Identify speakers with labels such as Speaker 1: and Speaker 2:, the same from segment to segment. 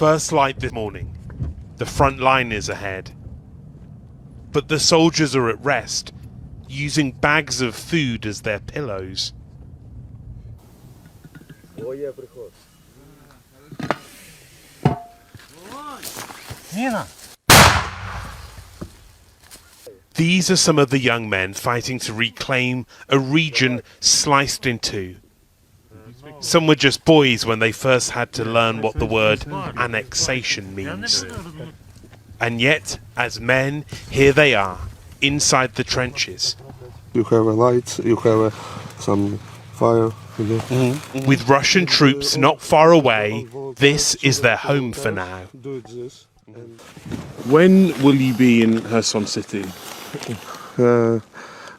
Speaker 1: First light this morning. The front line is ahead. But the soldiers are at rest, using bags of food as their pillows. These are some of the young men fighting to reclaim a region sliced in two. Some were just boys when they first had to learn what the word annexation means. And yet, as men, here they are, inside the trenches.
Speaker 2: You have a light, you have some fire.
Speaker 1: With Russian troops not far away, this is their home for now. When will you be in Kherson city?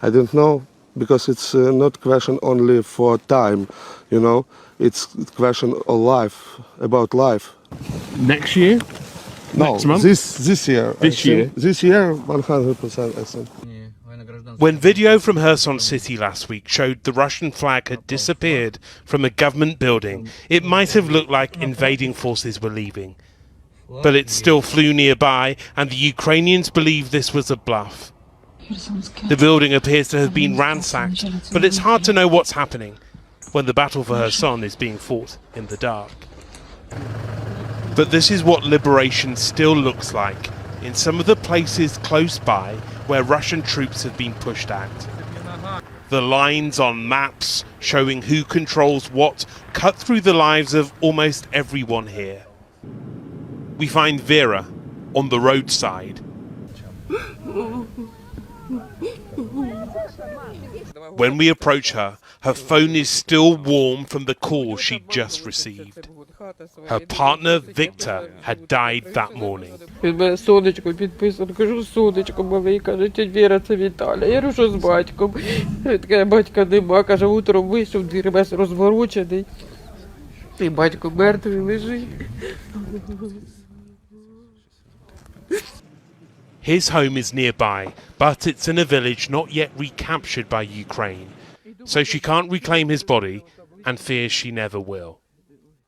Speaker 2: I don't know, because it's not question only for time, you know. It's question of life, about life.
Speaker 1: Next year?
Speaker 2: No,
Speaker 1: Next month?
Speaker 2: this year.
Speaker 1: This year?
Speaker 2: This year, 100%, I think.
Speaker 1: When video from Kherson city last week showed the Russian flag had disappeared from a government building, it might have looked like invading forces were leaving. But it still flew nearby, and the Ukrainians believe this was a bluff. The building appears to have been ransacked, but it's hard to know what's happening when the battle for Kherson is being fought in the dark. But this is what liberation still looks like in some of the places close by where Russian troops have been pushed out. The lines on maps showing who controls what cut through the lives of almost everyone here. We find Vera on the roadside. When we approach her, her phone is still warm from the call she'd just received. Her partner, Victor, had died that morning.
Speaker 3: Сонечко підписано, кажу, сонечко малий, каже, тіть Віра, це Віталя. Я кажу, що з батьком. Така батька нема, каже, утром вийшов, двір весь розворочений. І батько мертвий лежить.
Speaker 1: His home is nearby, but it's in a village not yet recaptured by Ukraine, so she can't reclaim his body and fears she never will.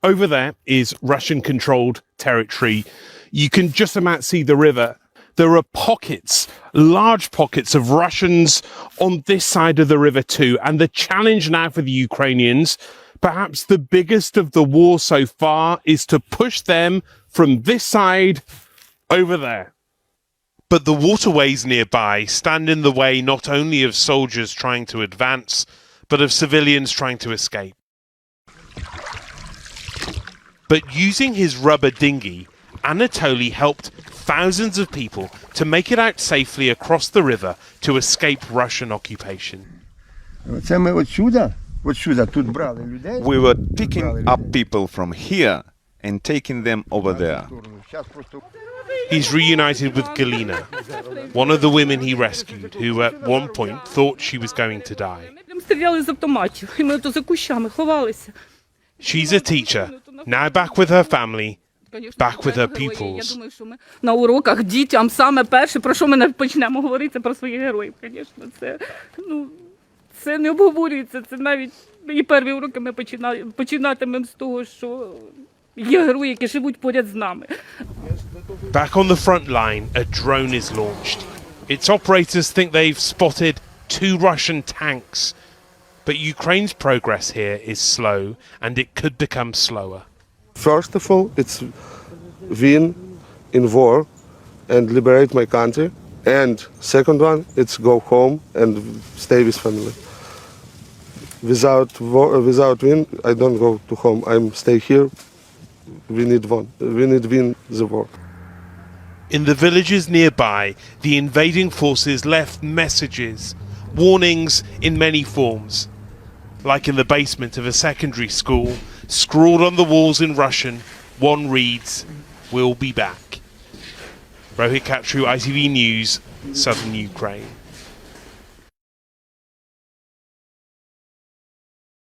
Speaker 1: Over there is Russian-controlled territory. You can just about see the river. There are pockets, large pockets of Russians on this side of the river too, and the challenge now for the Ukrainians, perhaps the biggest of the war so far, is to push them from this side over there. But the waterways nearby stand in the way not only of soldiers trying to advance, but of civilians trying to escape. But using his rubber dinghy, Anatoly helped thousands of people to make it out safely across the river to escape Russian occupation.
Speaker 4: We were picking up people from here and taking them over there.
Speaker 1: He's reunited with Galina, one of the women he rescued, who at one point thought she was going to die. She's a teacher, now back with her family, back with her pupils.
Speaker 3: На уроках дітям саме перше, про що ми почнемо говорити, це про своїх героїв, звісно. Це не обговорюється, це навіть і перші уроки ми починатимемо з того, що є герої, які живуть поряд з нами.
Speaker 1: Back on the front line, a drone is launched. Its operators think they've spotted 2 Russian tanks. But Ukraine's progress here is slow, and it could become slower.
Speaker 2: First of all, it's win in war and liberate my country. And second one, it's go home and stay with family. Without war, without win, I don't go to home. I'm stay here. We need win the war.
Speaker 1: In the villages nearby, the invading forces left messages, warnings in many forms. Like in the basement of a secondary school, scrawled on the walls in Russian, one reads, "We'll be back." Rohit Katru, ITV News, Southern Ukraine.